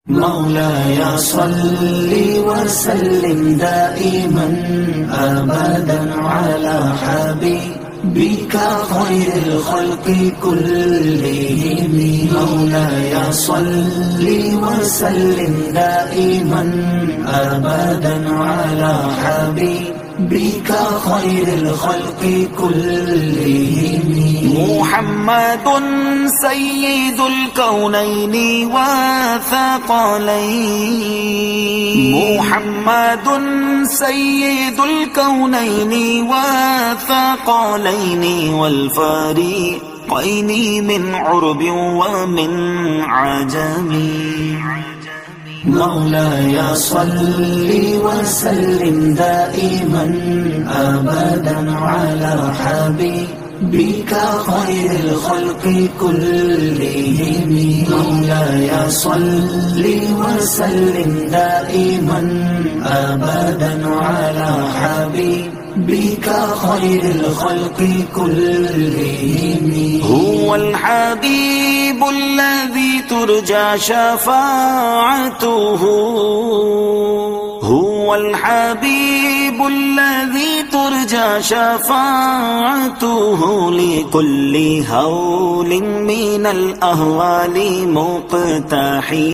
مولاي صل وسلم دائما أبدا على حبيبك خير الخلق كلهم. مولاي صل وسلم دائما أبدا على حبيبك خير الخلق كلهم. محمد سيد الكونين والثقلين. محمد سيد الكونين والثقلين والفريقين من عرب ومن عجم. مولاي صل وسلم دائما أبدا على حبيبك خير الخلق كلهم. مولاي صل وسلم دائما أبدا على حبيبك خير الخلق كلهم. هو الحبيب الذي ترجى شفاعته. هو الحبيب الذي ترجى شفاعته لكل هول من الأهوال مقتحم.